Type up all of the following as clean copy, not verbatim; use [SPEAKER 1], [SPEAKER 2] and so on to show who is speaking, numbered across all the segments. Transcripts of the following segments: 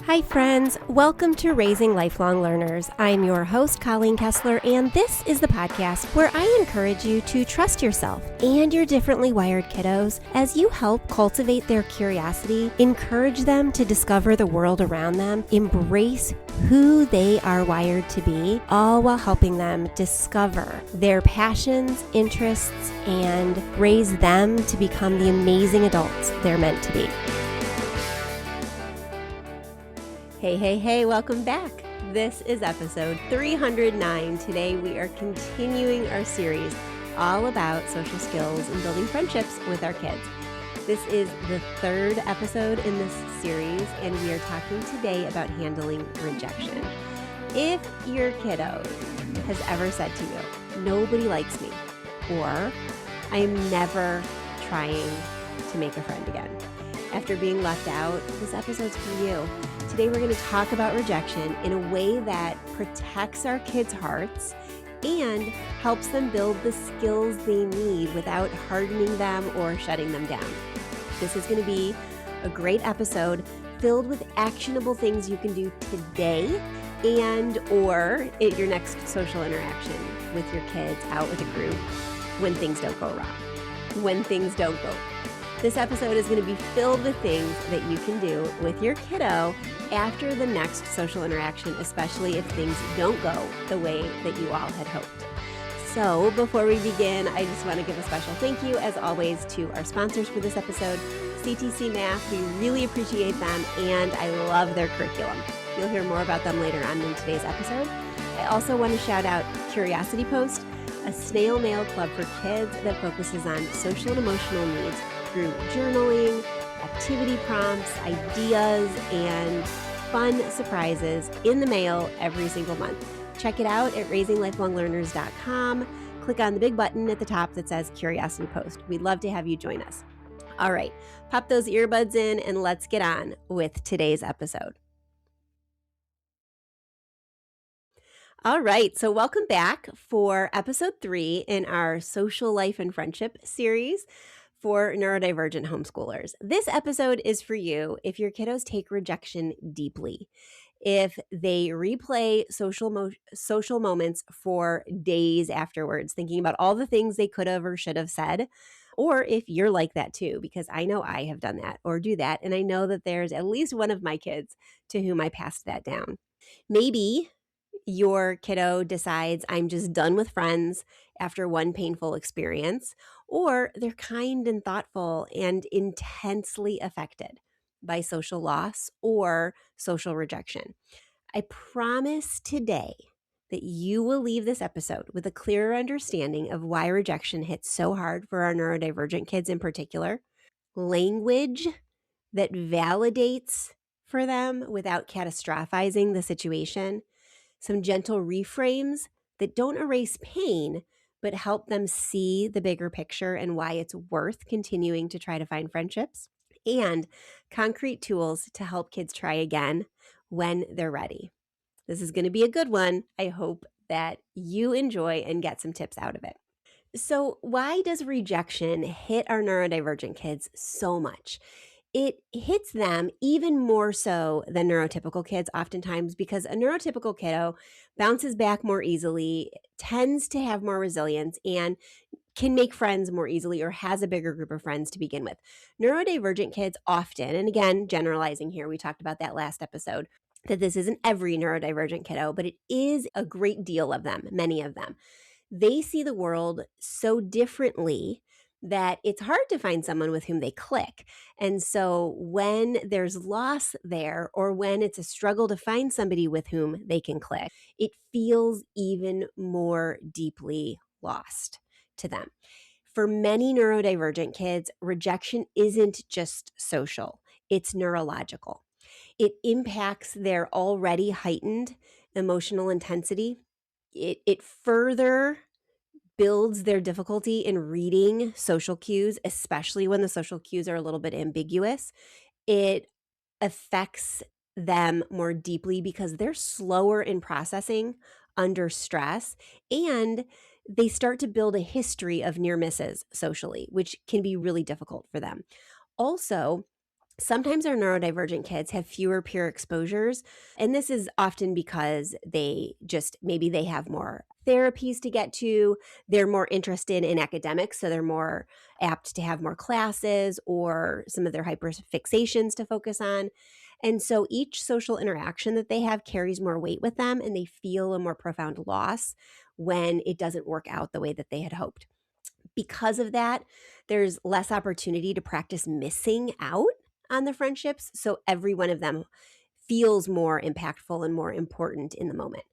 [SPEAKER 1] Hi friends, welcome to Raising Lifelong Learners. I'm your host, Colleen Kessler, and this is the podcast where I encourage you to trust yourself and your differently wired kiddos as you help cultivate their curiosity, encourage them to discover the world around them, embrace who they are wired to be, all while helping them discover their passions, interests, and raise them to become the amazing adults they're meant to be. Hey, welcome back. This is episode 309. Today we are continuing our series all about social skills and building friendships with our kids. This is the third episode in this series, and we are talking today about handling rejection. If your kiddo has ever said to you, nobody likes me, or I'm never trying to make a friend again, after being left out, this episode's for you. Today we're going to talk about rejection in a way that protects our kids' hearts and helps them build the skills they need without hardening them or shutting them down. This is going to be a great episode filled with actionable things you can do today and or at your next social interaction with your kids out with a group when things don't go wrong, This episode is going to be filled with things that you can do with your kiddo after the next social interaction, especially if things don't go the way that you all had hoped. So before we begin, I just want to give a special thank you, as always, to our sponsors for this episode, CTC Math. We really appreciate them, and I love their curriculum. You'll hear more about them later on in today's episode. I also want to shout out Curiosity Post, a snail mail club for kids that focuses on social and emotional needs through journaling, activity prompts, ideas, and fun surprises in the mail every single month. Check it out at raisinglifelonglearners.com. Click on the big button at the top that says Curiosity Post. We'd love to have you join us. All right, pop those earbuds in and let's get on with today's episode. All right, so welcome back for episode 3 in our Social Life and Friendship series for neurodivergent homeschoolers. This episode is for you if your kiddos take rejection deeply, if they replay social moments for days afterwards, thinking about all the things they could have or should have said, or if you're like that too, because I know I have done that or do that, and I know that there's at least one of my kids to whom I passed that down. Maybe your kiddo decides I'm just done with friends after one painful experience, or they're kind and thoughtful and intensely affected by social loss or social rejection. I promise today that you will leave this episode with a clearer understanding of why rejection hits so hard for our neurodivergent kids in particular, language that validates for them without catastrophizing the situation, some gentle reframes that don't erase pain, but help them see the bigger picture and why it's worth continuing to try to find friendships, and concrete tools to help kids try again when they're ready. This is going to be a good one. I hope that you enjoy and get some tips out of it. So, why does rejection hit our neurodivergent kids so much? It hits them even more so than neurotypical kids oftentimes because a neurotypical kiddo bounces back more easily, tends to have more resilience, and can make friends more easily or has a bigger group of friends to begin with. Neurodivergent kids often, and again, generalizing here, we talked about that last episode, that this isn't every neurodivergent kiddo, but it is a great deal of them, many of them. They see the world so differently that it's hard to find someone with whom they click. And so when there's loss there, or when it's a struggle to find somebody with whom they can click, it feels even more deeply lost to them. For many neurodivergent kids, rejection isn't just social, it's neurological. It impacts their already heightened emotional intensity. It further builds their difficulty in reading social cues, especially when the social cues are a little bit ambiguous. It affects them more deeply because they're slower in processing under stress, and they start to build a history of near misses socially, which can be really difficult for them. Also, Sometimes our neurodivergent kids have fewer peer exposures, and this is often because maybe they have more therapies to get to. They're more interested in academics, so they're more apt to have more classes or some of their hyperfixations to focus on. And so each social interaction that they have carries more weight with them, and they feel a more profound loss when it doesn't work out the way that they had hoped. Because of that, there's less opportunity to practice missing out on the friendships. So every one of them feels more impactful and more important in the moment.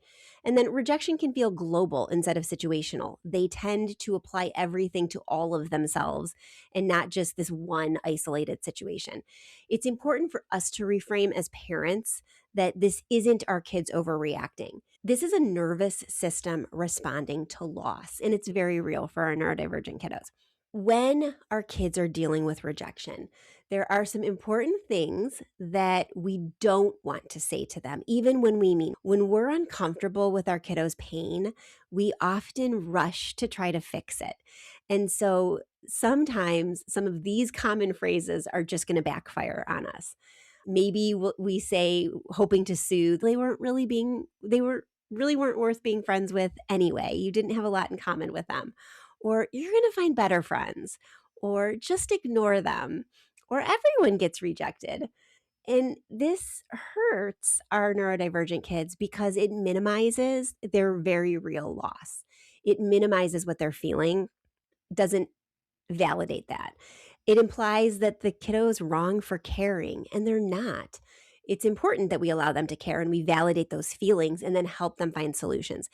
[SPEAKER 1] And then rejection can feel global instead of situational. They tend to apply everything to all of themselves and not just this one isolated situation. It's important for us to reframe as parents that this isn't our kids overreacting. This is a nervous system responding to loss, and it's very real for our neurodivergent kiddos. When our kids are dealing with rejection, there are some important things that we don't want to say to them, even when we mean. When we're uncomfortable with our kiddos' pain, we often rush to try to fix it. And so sometimes some of these common phrases are just going to backfire on us. Maybe we say, hoping to soothe, they really weren't worth being friends with anyway. You didn't have a lot in common with them. Or you're going to find better friends. Or just ignore them. Or everyone gets rejected. And this hurts our neurodivergent kids because it minimizes their very real loss. It minimizes what they're feeling, doesn't validate that. It implies that the kiddo is wrong for caring, and they're not. It's important that we allow them to care and we validate those feelings and then help them find solutions.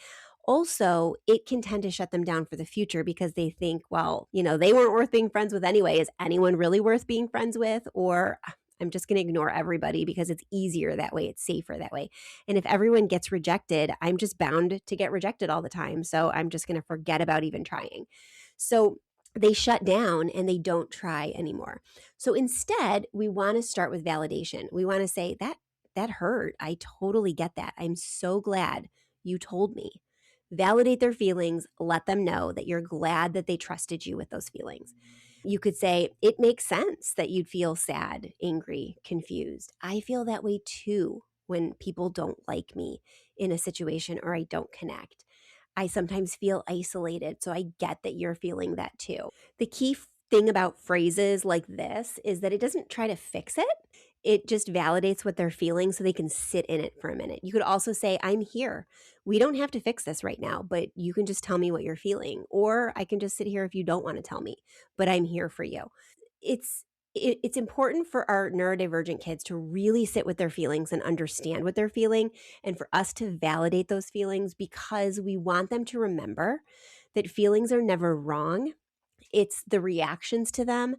[SPEAKER 1] Also, it can tend to shut them down for the future because they think, well, they weren't worth being friends with anyway. Is anyone really worth being friends with? Or I'm just going to ignore everybody because it's easier that way. It's safer that way. And if everyone gets rejected, I'm just bound to get rejected all the time. So I'm just going to forget about even trying. So they shut down and they don't try anymore. So instead, we want to start with validation. We want to say, that hurt. I totally get that. I'm so glad you told me. Validate their feelings. Let them know that you're glad that they trusted you with those feelings. You could say, it makes sense that you'd feel sad, angry, confused. I feel that way too when people don't like me in a situation or I don't connect. I sometimes feel isolated, so I get that you're feeling that too. The key thing about phrases like this is that it doesn't try to fix it. It just validates what they're feeling so they can sit in it for a minute. You could also say, I'm here. We don't have to fix this right now, but you can just tell me what you're feeling. Or I can just sit here if you don't want to tell me, but I'm here for you. It's important for our neurodivergent kids to really sit with their feelings and understand what they're feeling, and for us to validate those feelings because we want them to remember that feelings are never wrong. It's the reactions to them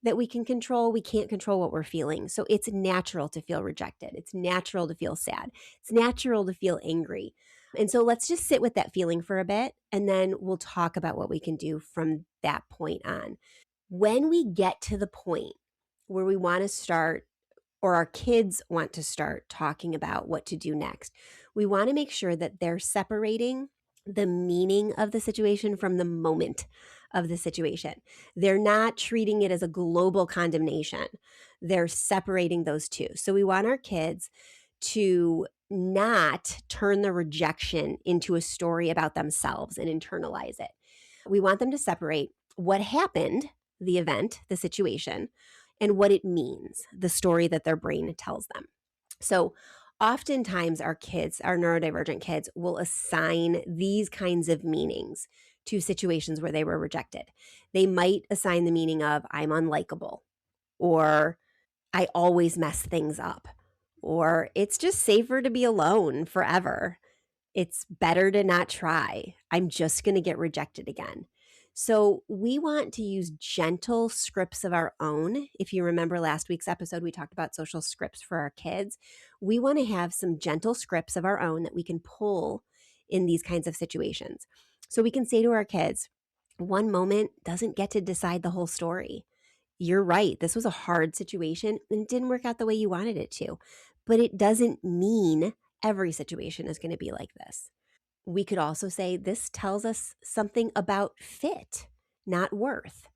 [SPEAKER 1] that we can control. We can't control what we're feeling. So it's natural to feel rejected. It's natural to feel sad. It's natural to feel angry. And so let's just sit with that feeling for a bit, and then we'll talk about what we can do from that point on. When we get to the point where we want to start, or our kids want to start talking about what to do next, we want to make sure that they're separating the meaning of the situation from the moment of the situation. They're not treating it as a global condemnation. They're separating those two. So we want our kids to not turn the rejection into a story about themselves and internalize it. We want them to separate what happened, the event, the situation, and what it means, the story that their brain tells them. So oftentimes our neurodivergent kids will assign these kinds of meanings to situations where they were rejected. They might assign the meaning of, I'm unlikable, or I always mess things up, or it's just safer to be alone forever. It's better to not try. I'm just going to get rejected again. So we want to use gentle scripts of our own. If you remember last week's episode, we talked about social scripts for our kids. We want to have some gentle scripts of our own that we can pull in these kinds of situations. So we can say to our kids, one moment doesn't get to decide the whole story. You're right. This was a hard situation and it didn't work out the way you wanted it to. But it doesn't mean every situation is going to be like this. We could also say this tells us something about fit, not worth.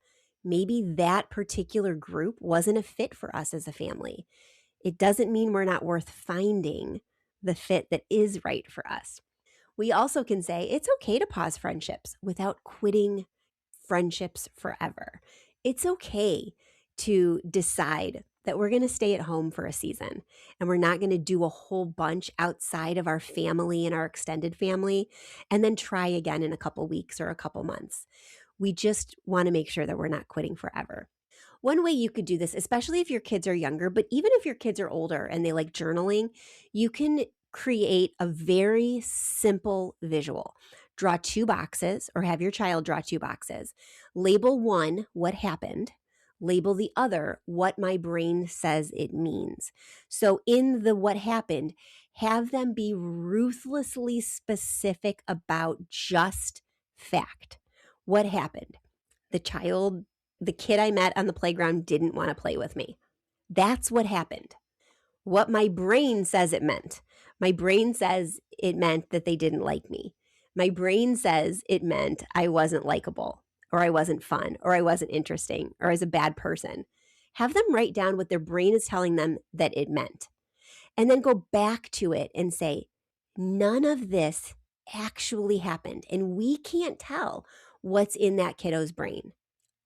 [SPEAKER 1] Maybe that particular group wasn't a fit for us as a family. It doesn't mean we're not worth finding the fit that is right for us. We also can say it's okay to pause friendships without quitting friendships forever. It's okay to decide that we're going to stay at home for a season and we're not going to do a whole bunch outside of our family and our extended family and then try again in a couple weeks or a couple months. We just want to make sure that we're not quitting forever. One way you could do this, especially if your kids are younger, but even if your kids are older and they like journaling, you can create a very simple visual. Draw 2 boxes or have your child draw 2 boxes. Label one, what happened. Label the other, what my brain says it means. So in the what happened, have them be ruthlessly specific about just fact. What happened? The kid I met on the playground didn't want to play with me. That's what happened. What my brain says it meant. My brain says it meant that they didn't like me. My brain says it meant I wasn't likable, or I wasn't fun, or I wasn't interesting, or I was a bad person. Have them write down what their brain is telling them that it meant. And then go back to it and say, none of this actually happened. And we can't tell what's in that kiddo's brain.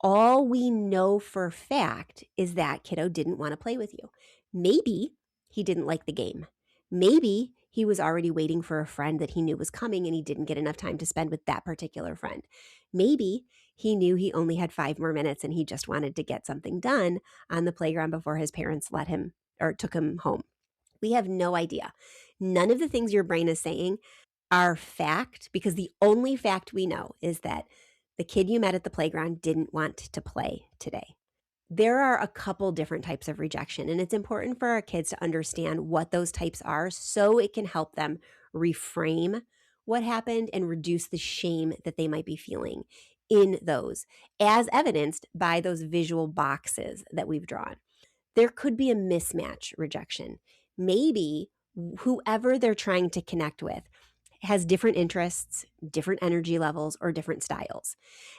[SPEAKER 1] All we know for fact is that kiddo didn't want to play with you. Maybe he didn't like the game. Maybe he was already waiting for a friend that he knew was coming and he didn't get enough time to spend with that particular friend. Maybe he knew he only had 5 more minutes and he just wanted to get something done on the playground before his parents let him or took him home. We have no idea. None of the things your brain is saying are fact, because the only fact we know is that the kid you met at the playground didn't want to play today. There are a couple different types of rejection, and it's important for our kids to understand what those types are so it can help them reframe what happened and reduce the shame that they might be feeling in those, as evidenced by those visual boxes that we've drawn. There could be a mismatch rejection. Maybe whoever they're trying to connect with has different interests, different energy levels, or different styles.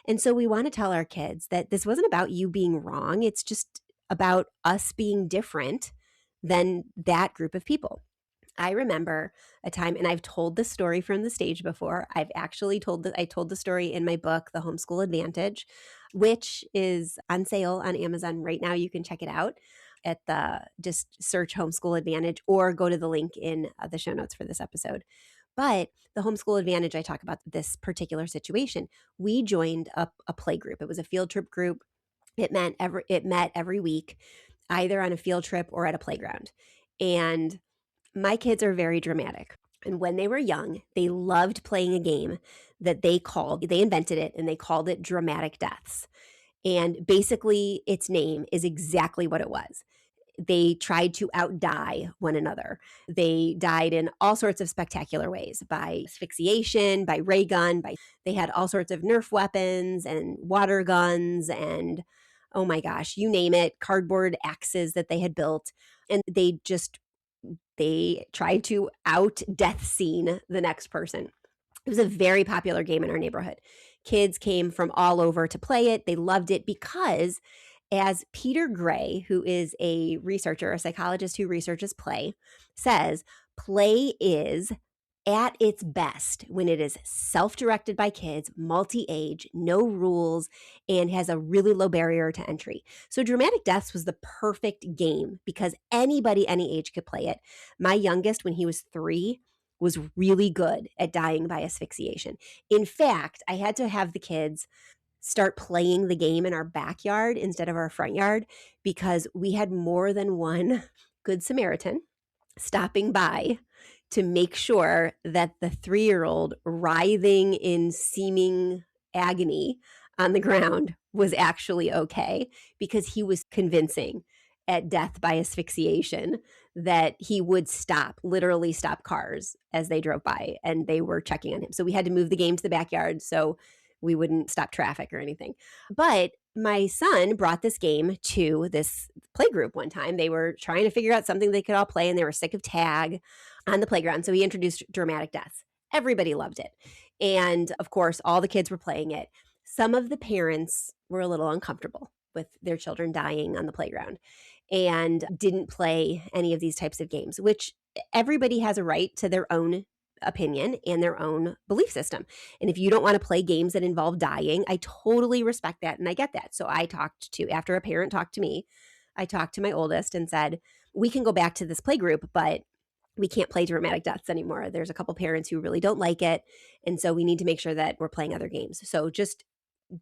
[SPEAKER 1] And so we want to tell our kids that this wasn't about you being wrong. It's just about us being different than that group of people. I remember a time, and I've told this story from the stage before. I told the story in my book, The Homeschool Advantage, which is on sale on Amazon right now. You can check it out at just search Homeschool Advantage or go to the link in the show notes for this episode. But the Homeschool Advantage, I talk about this particular situation. We joined a play group. It was a field trip group. It met every week, either on a field trip or at a playground. And my kids are very dramatic. And when they were young, they loved playing a game that they invented it, and they called it Dramatic Deaths. And basically, its name is exactly what it was. They tried to outdie one another. They died in all sorts of spectacular ways, by asphyxiation, by ray gun, they had all sorts of Nerf weapons and water guns and, oh my gosh, you name it, cardboard axes that they had built. And they tried to out death scene the next person. It was a very popular game in our neighborhood. Kids came from all over to play it. They loved it because, as Peter Gray, who is a psychologist who researches play, says, play is at its best when it is self-directed by kids, multi-age, no rules, and has a really low barrier to entry. So Dramatic Deaths was the perfect game because anybody, any age could play it. My youngest, when he was 3, was really good at dying by asphyxiation. In fact, I had to have the kids start playing the game in our backyard instead of our front yard because we had more than one Good Samaritan stopping by to make sure that the 3-year-old writhing in seeming agony on the ground was actually okay, because he was convincing at death by asphyxiation that he would literally stop cars as they drove by, and they were checking on him. So we had to move the game to the backyard so we wouldn't stop traffic or anything. But my son brought this game to this play group one time. They were trying to figure out something they could all play, and they were sick of tag on the playground. So he introduced Dramatic Deaths. Everybody loved it. And of course, all the kids were playing it. some of the parents were a little uncomfortable with their children dying on the playground and didn't play any of these types of games, which everybody has a right to their own opinion and their own belief system. And if you don't want to play games that involve dying, I totally respect that and I get that. So after a parent talked to me, I talked to my oldest and said, we can go back to this play group, but we can't play dramatic deaths anymore. There's a couple parents who really don't like it. And so we need to make sure that we're playing other games. So just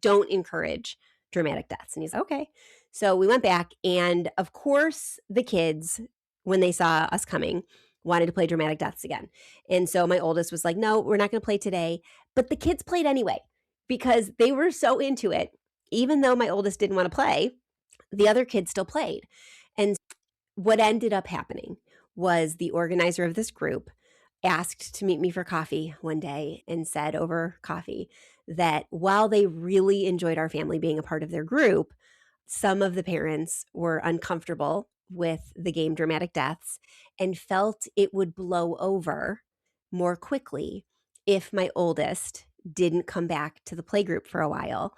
[SPEAKER 1] don't encourage dramatic deaths. And he's okay. So we went back, and of course, the kids, when they saw us coming, wanted to play dramatic deaths again. And so my oldest was like, no, we're not going to play today. But the kids played anyway because they were so into it. Even though my oldest didn't want to play, the other kids still played. And what ended up happening was the organizer of this group asked to meet me for coffee one day and said over coffee that while they really enjoyed our family being a part of their group, some of the parents were uncomfortable with the game Dramatic Deaths and felt it would blow over more quickly if my oldest didn't come back to the playgroup for a while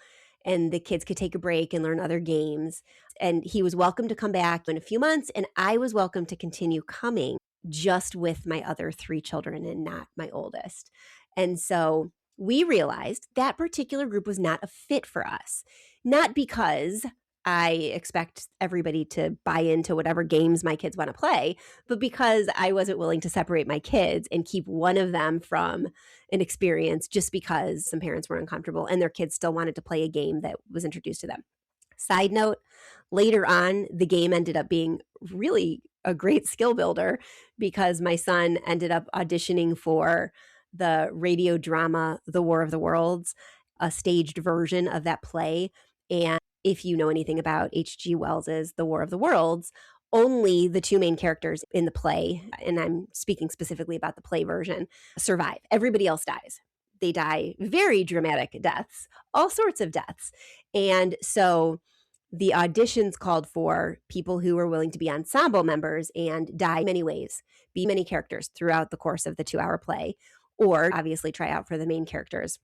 [SPEAKER 1] and the kids could take a break and learn other games. And he was welcome to come back in a few months, and I was welcome to continue coming just with my other 3 children and not my oldest. And so we realized that particular group was not a fit for us, not because I expect everybody to buy into whatever games my kids want to play, but because I wasn't willing to separate my kids and keep one of them from an experience just because some parents were uncomfortable and their kids still wanted to play a game that was introduced to them. Side note, later on, the game ended up being really a great skill builder because my son ended up auditioning for the radio drama The War of the Worlds, a staged version of that play. And if you know anything about H.G. Wells's The War of the Worlds, only the 2 main characters in the play, and I'm speaking specifically about the play version, survive. Everybody else dies. They die very dramatic deaths, all sorts of deaths. And so the auditions called for people who were willing to be ensemble members and die many ways, be many characters throughout the course of the 2-hour play, or obviously try out for the main characters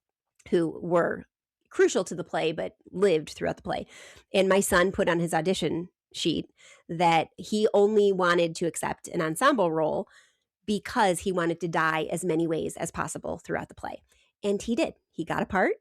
[SPEAKER 1] who were crucial to the play but lived throughout the play. And my son put on his audition sheet that he only wanted to accept an ensemble role because he wanted to die as many ways as possible throughout the play. And he did. He got a part.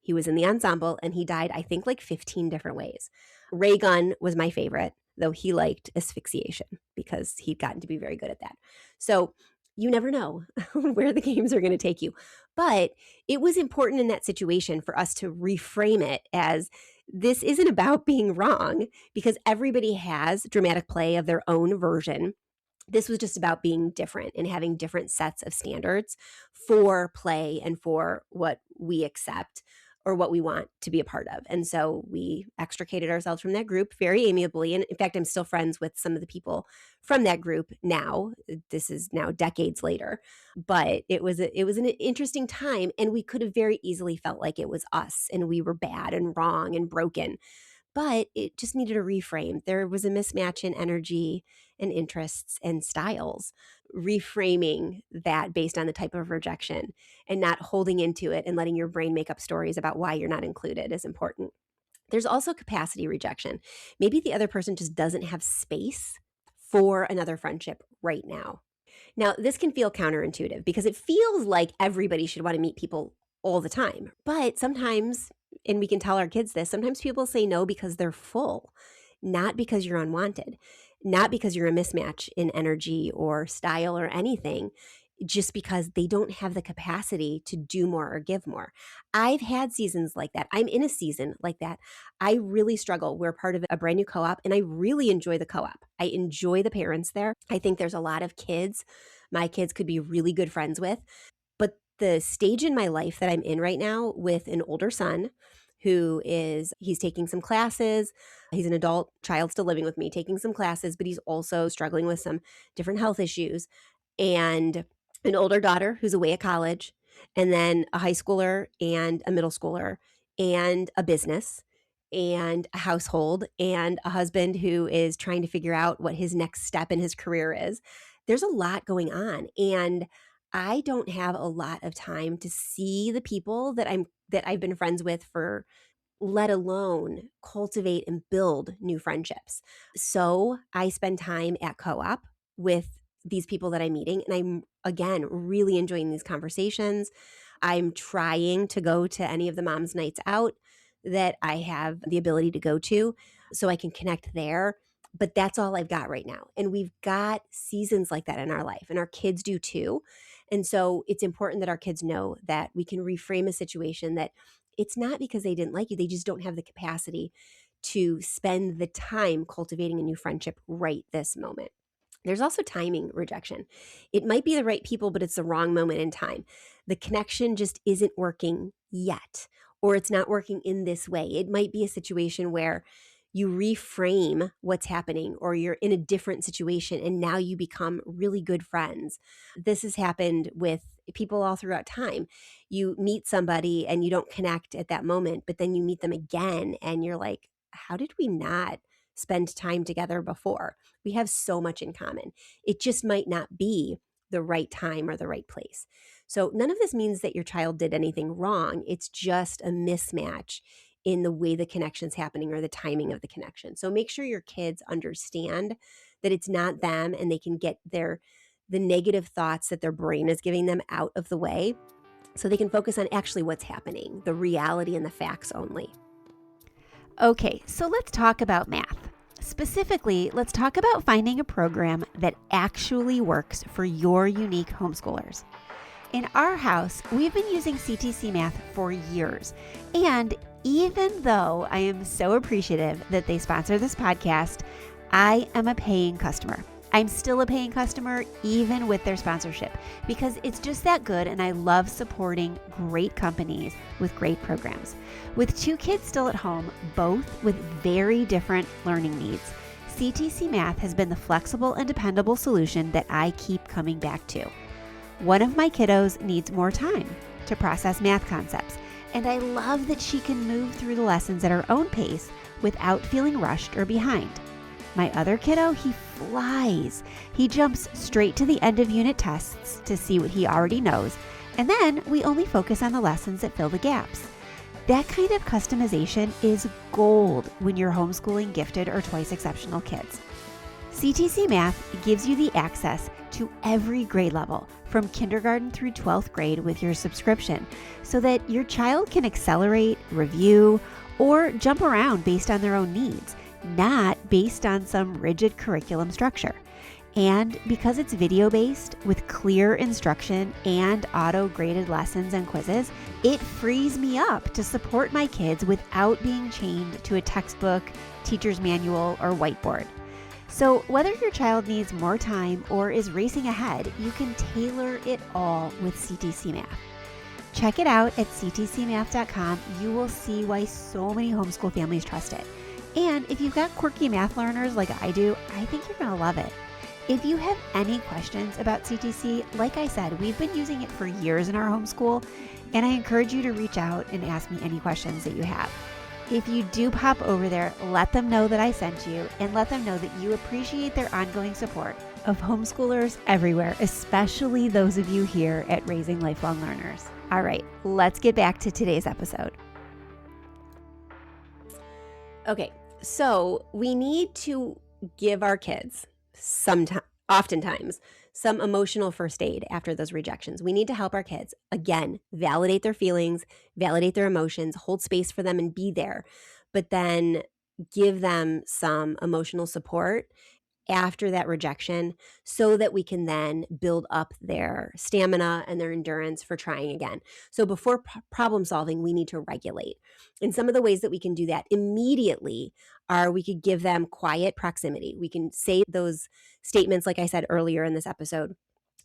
[SPEAKER 1] He was in the ensemble and he died, I think, like 15 different ways. Ray gun was my favorite, though he liked asphyxiation because he'd gotten to be very good at that. So you never know where the games are going to take you. But it was important in that situation for us to reframe it as this isn't about being wrong because everybody has dramatic play of their own version. This was just about being different and having different sets of standards for play and for what we accept or what we want to be a part of. And so we extricated ourselves from that group very amiably. And in fact, I'm still friends with some of the people from that group now. This is now decades later. But it was an interesting time, and we could have very easily felt like it was us and we were bad and wrong and broken. But it just needed a reframe. There was a mismatch in energy and interests and styles. Reframing that based on the type of rejection and not holding into it and letting your brain make up stories about why you're not included is important. There's also capacity rejection. Maybe the other person just doesn't have space for another friendship right now. Now, this can feel counterintuitive because it feels like everybody should want to meet people all the time. But sometimes, and we can tell our kids this, sometimes people say no because they're full, not because you're unwanted, not because you're a mismatch in energy or style or anything, just because they don't have the capacity to do more or give more. I've had seasons like that. I'm in a season like that. I really struggle. We're part of a brand new co-op, and I really enjoy the co-op. I enjoy the parents there. I think there's a lot of kids my kids could be really good friends with. But the stage in my life that I'm in right now with an older son he's taking some classes. He's an adult child still living with me, taking some classes, but he's also struggling with some different health issues. And an older daughter who's away at college, and then a high schooler and a middle schooler, and a business and a household, and a husband who is trying to figure out what his next step in his career is. There's a lot going on. And I don't have a lot of time to see the people that I've been friends with for, let alone cultivate and build new friendships. So I spend time at co-op with these people that I'm meeting, and I'm, again, really enjoying these conversations. I'm trying to go to any of the moms' nights out that I have the ability to go to so I can connect there. But that's all I've got right now. And we've got seasons like that in our life, and our kids do too. And so it's important that our kids know that we can reframe a situation, that it's not because they didn't like you, they just don't have the capacity to spend the time cultivating a new friendship right this moment. There's also timing rejection. It might be the right people, but it's the wrong moment in time. The connection just isn't working yet, or it's not working in this way. It might be a situation where you reframe what's happening, or you're in a different situation and now you become really good friends. This has happened with people all throughout time. You meet somebody and you don't connect at that moment, but then you meet them again and you're like, how did we not spend time together before? We have so much in common. It just might not be the right time or the right place. So none of this means that your child did anything wrong. It's just a mismatch in the way the connection's happening or the timing of the connection. So make sure your kids understand that it's not them, and they can get the negative thoughts that their brain is giving them out of the way, so they can focus on actually what's happening, the reality and the facts only.
[SPEAKER 2] Okay, so let's talk about math. Specifically, let's talk about finding a program that actually works for your unique homeschoolers. In our house, we've been using CTC Math for years, and even though I am so appreciative that they sponsor this podcast, I am a paying customer. I'm still a paying customer even with their sponsorship, because it's just that good, and I love supporting great companies with great programs. With 2 kids still at home, both with very different learning needs, CTC Math has been the flexible and dependable solution that I keep coming back to. One of my kiddos needs more time to process math concepts, and I love that she can move through the lessons at her own pace without feeling rushed or behind. My other kiddo, he flies. He jumps straight to the end of unit tests to see what he already knows, and then we only focus on the lessons that fill the gaps. That kind of customization is gold when you're homeschooling gifted or twice exceptional kids. CTC Math gives you the access to every grade level, from kindergarten through 12th grade, with your subscription, so that your child can accelerate, review, or jump around based on their own needs, not based on some rigid curriculum structure. And because it's video-based with clear instruction and auto-graded lessons and quizzes, it frees me up to support my kids without being chained to a textbook, teacher's manual, or whiteboard. So whether your child needs more time or is racing ahead, you can tailor it all with CTC Math. Check it out at ctcmath.com. You will see why so many homeschool families trust it. And if you've got quirky math learners like I do, I think you're going to love it. If you have any questions about CTC, like I said, we've been using it for years in our homeschool, and I encourage you to reach out and ask me any questions that you have. If you do pop over there, let them know that I sent you, and let them know that you appreciate their ongoing support of homeschoolers everywhere, especially those of you here at Raising Lifelong Learners. All right, let's get back to today's episode.
[SPEAKER 1] Okay, so we need to give our kids oftentimes some emotional first aid after those rejections. We need to help our kids, again, validate their feelings, validate their emotions, hold space for them and be there, but then give them some emotional support after that rejection, so that we can then build up their stamina and their endurance for trying again. So before problem solving, we need to regulate. And some of the ways that we can do that immediately are, we could give them quiet proximity. We can say those statements, like I said earlier in this episode: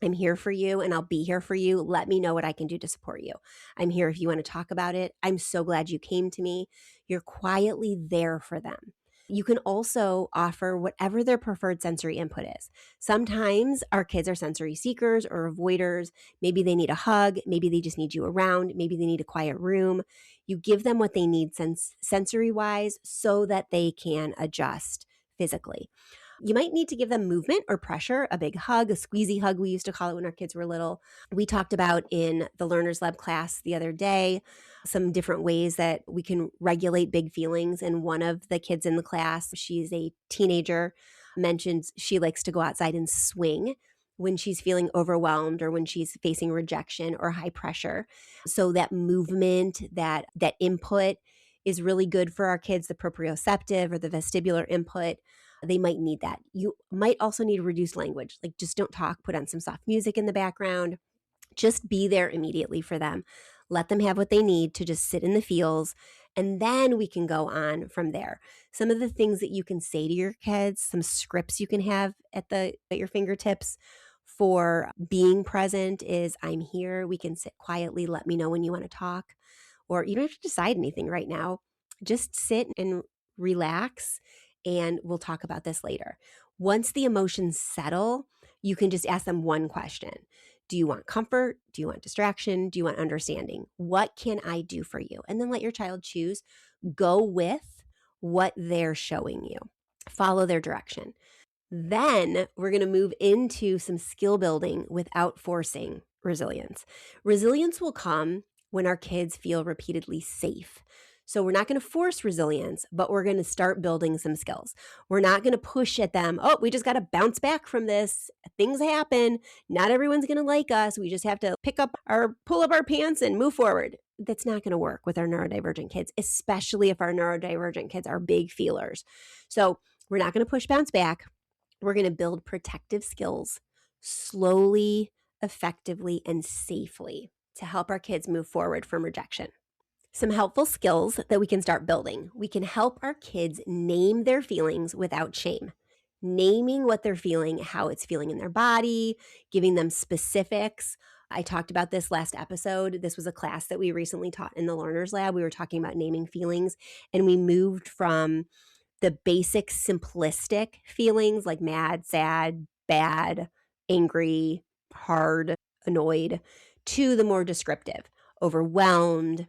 [SPEAKER 1] I'm here for you and I'll be here for you. Let me know what I can do to support you. I'm here if you want to talk about it. I'm so glad you came to me. You're quietly there for them. You can also offer whatever their preferred sensory input is. Sometimes our kids are sensory seekers or avoiders. Maybe they need a hug. Maybe they just need you around. Maybe they need a quiet room. You give them what they need sensory-wise so that they can adjust physically. You might need to give them movement or pressure, a big hug, a squeezy hug, we used to call it when our kids were little. We talked about in the Learners Lab class the other day some different ways that we can regulate big feelings. And one of the kids in the class, she's a teenager, mentioned she likes to go outside and swing when she's feeling overwhelmed or when she's facing rejection or high pressure. So that movement, that input is really good for our kids, the proprioceptive or the vestibular input. They might need that. You might also need reduced language, like just don't talk, put on some soft music in the background. Just be there immediately for them. Let them have what they need to just sit in the feels, and then we can go on from there. Some of the things that you can say to your kids, some scripts you can have at your fingertips for being present is, I'm here. We can sit quietly. Let me know when you want to talk. Or you don't have to decide anything right now. Just sit and relax, and we'll talk about this later. Once the emotions settle, you can just ask them one question. Do you want comfort? Do you want distraction? Do you want understanding? What can I do for you? And then let your child choose. Go with what they're showing you. Follow their direction. Then we're going to move into some skill building without forcing resilience. Resilience will come when our kids feel repeatedly safe. So we're not going to force resilience, but we're going to start building some skills. We're not going to push at them. Oh, we just got to bounce back from this. Things happen. Not everyone's going to like us. We just have to pull up our pants and move forward. That's not going to work with our neurodivergent kids, especially if our neurodivergent kids are big feelers. So we're not going to bounce back. We're going to build protective skills slowly, effectively, and safely to help our kids move forward from rejection. Some helpful skills that we can start building. We can help our kids name their feelings without shame. Naming what they're feeling, how it's feeling in their body, giving them specifics. I talked about this last episode. This was a class that we recently taught in the Learners Lab. We were talking about naming feelings, and we moved from the basic simplistic feelings like mad, sad, bad, angry, hard, annoyed, to the more descriptive, overwhelmed,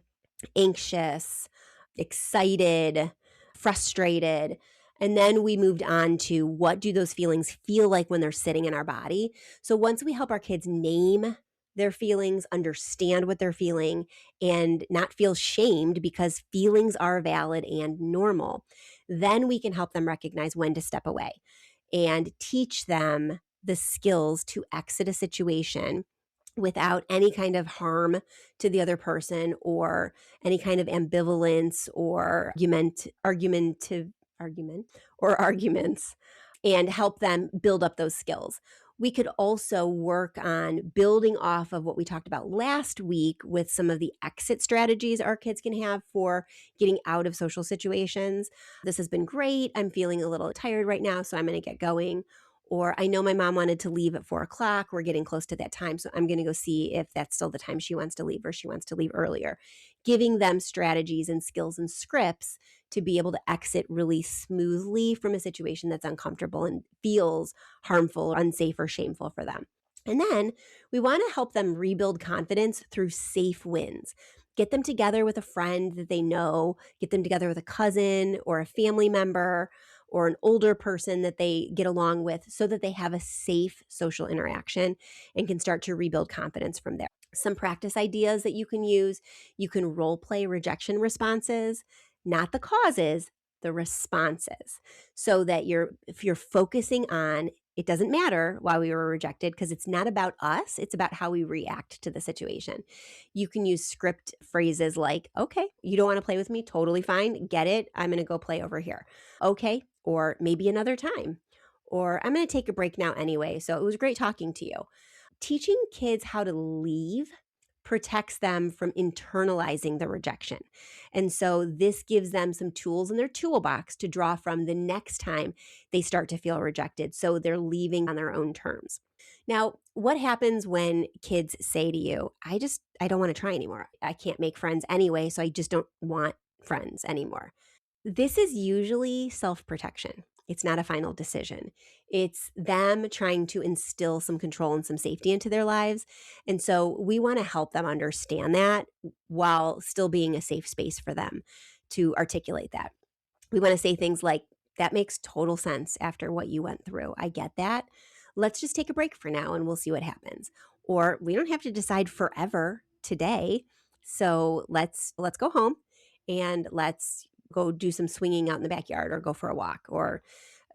[SPEAKER 1] anxious, excited, frustrated. And then we moved on to what do those feelings feel like when they're sitting in our body. So once we help our kids name their feelings, understand what they're feeling, and not feel shamed because feelings are valid and normal, then we can help them recognize when to step away and teach them the skills to exit a situation without any kind of harm to the other person or any kind of ambivalence or arguments, and help them build up those skills. We could also work on building off of what we talked about last week with some of the exit strategies our kids can have for getting out of social situations. This has been great. I'm feeling a little tired right now, so I'm going to get going. Or I know my mom wanted to leave at 4:00. We're getting close to that time, so I'm going to go see if that's still the time she wants to leave or she wants to leave earlier. Giving them strategies and skills and scripts to be able to exit really smoothly from a situation that's uncomfortable and feels harmful, unsafe, or shameful for them. And then we want to help them rebuild confidence through safe wins. Get them together with a friend that they know, get them together with a cousin or a family member or an older person that they get along with so that they have a safe social interaction and can start to rebuild confidence from there. Some practice ideas that you can use. You can role play rejection responses, not the causes, the responses, so that if you're focusing on, it doesn't matter why we were rejected because it's not about us, it's about how we react to the situation. You can use script phrases like, okay, you don't want to play with me, totally fine, get it, I'm going to go play over here. Okay, or maybe another time, or I'm going to take a break now anyway, so it was great talking to you. Teaching kids how to leave protects them from internalizing the rejection. And so this gives them some tools in their toolbox to draw from the next time they start to feel rejected. So they're leaving on their own terms. Now, what happens when kids say to you, I don't want to try anymore. I can't make friends anyway, so I just don't want friends anymore. This is usually self-protection. It's not a final decision. It's them trying to instill some control and some safety into their lives. And so we want to help them understand that while still being a safe space for them to articulate that. We want to say things like, That makes total sense after what you went through. I get that. Let's just take a break for now and we'll see what happens. Or we don't have to decide forever today. So let's go home and let's go do some swinging out in the backyard or go for a walk, or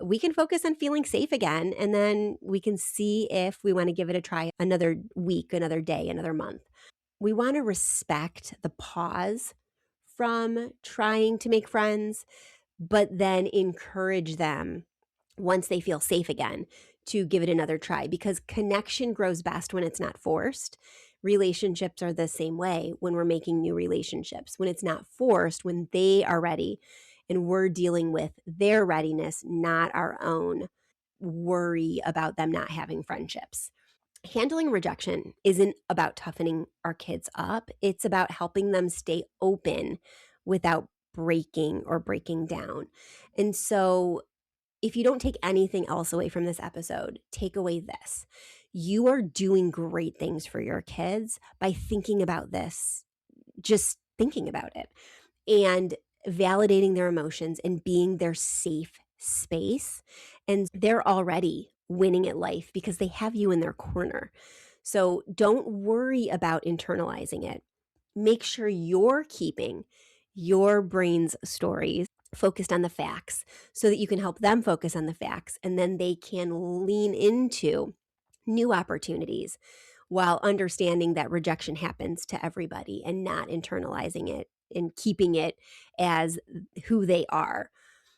[SPEAKER 1] we can focus on feeling safe again, and then we can see if we want to give it a try another week, another day, another month. We want to respect the pause from trying to make friends, but then encourage them once they feel safe again to give it another try, because connection grows best when it's not forced. Relationships are the same way when we're making new relationships. When it's not forced, when they are ready and we're dealing with their readiness, not our own worry about them not having friendships. Handling rejection isn't about toughening our kids up. It's about helping them stay open without breaking or breaking down. And so if you don't take anything else away from this episode, take away this. You are doing great things for your kids by thinking about this, just thinking about it, and validating their emotions and being their safe space. And they're already winning at life because they have you in their corner. So don't worry about internalizing it. Make sure you're keeping your brain's stories focused on the facts so that you can help them focus on the facts, and then they can lean into new opportunities while understanding that rejection happens to everybody and not internalizing it and keeping it as who they are.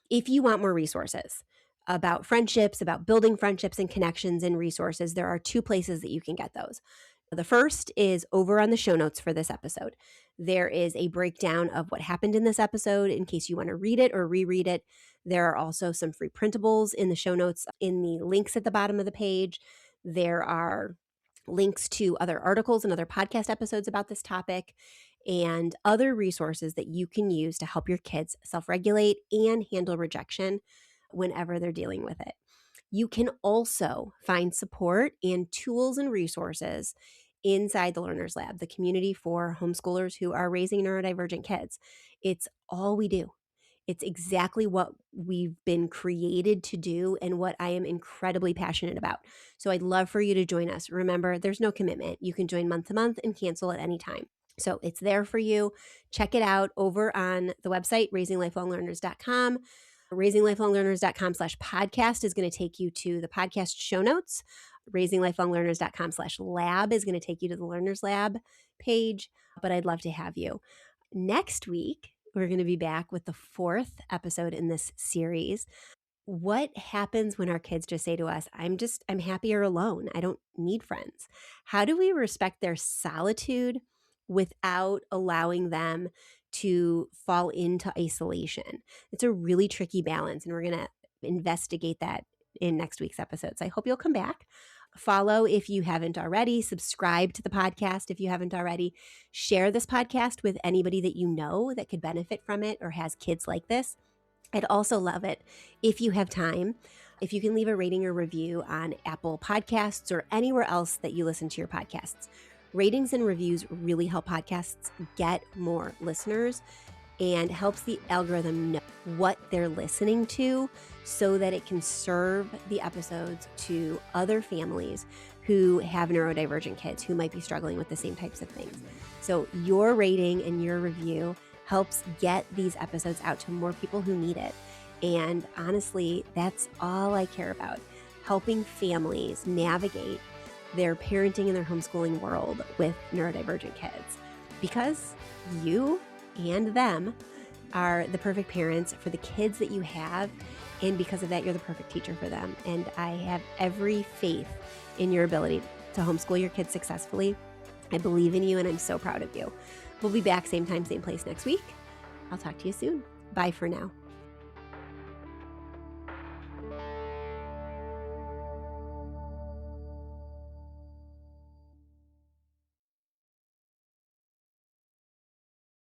[SPEAKER 1] If you want more resources about friendships, about building friendships and connections and resources, there are 2 places that you can get those. The first is over on the show notes for this episode. There is a breakdown of what happened in this episode in case you want to read it or reread it. There are also some free printables in the show notes in the links at the bottom of the page. There are links to other articles and other podcast episodes about this topic and other resources that you can use to help your kids self-regulate and handle rejection whenever they're dealing with it. You can also find support and tools and resources inside the Learners Lab, the community for homeschoolers who are raising neurodivergent kids. It's all we do. It's exactly what we've been created to do and what I am incredibly passionate about. So I'd love for you to join us. Remember, there's no commitment. You can join month to month and cancel at any time. So it's there for you. Check it out over on the website, raisinglifelonglearners.com. raisinglifelonglearners.com/podcast is going to take you to the podcast show notes. raisinglifelonglearners.com/lab is going to take you to the Learners Lab page, but I'd love to have you. Next week, we're going to be back with the 4th episode in this series. What happens when our kids just say to us, I'm happier alone. I don't need friends. How do we respect their solitude without allowing them to fall into isolation? It's a really tricky balance, and we're going to investigate that in next week's episode. So I hope you'll come back. Follow if you haven't already. Subscribe to the podcast if you haven't already. Share this podcast with anybody that you know that could benefit from it or has kids like this. I'd also love it if you have time, if you can leave a rating or review on Apple Podcasts or anywhere else that you listen to your podcasts. Ratings and reviews really help podcasts get more listeners and helps the algorithm know what they're listening to so that it can serve the episodes to other families who have neurodivergent kids who might be struggling with the same types of things. So your rating and your review helps get these episodes out to more people who need it. And honestly, that's all I care about, helping families navigate their parenting and their homeschooling world with neurodivergent kids, because you and them are the perfect parents for the kids that you have, and because of that, you're the perfect teacher for them. And I have every faith in your ability to homeschool your kids successfully. I believe in you, and I'm so proud of you. We'll be back same time, same place next week. I'll talk to you soon. Bye for now.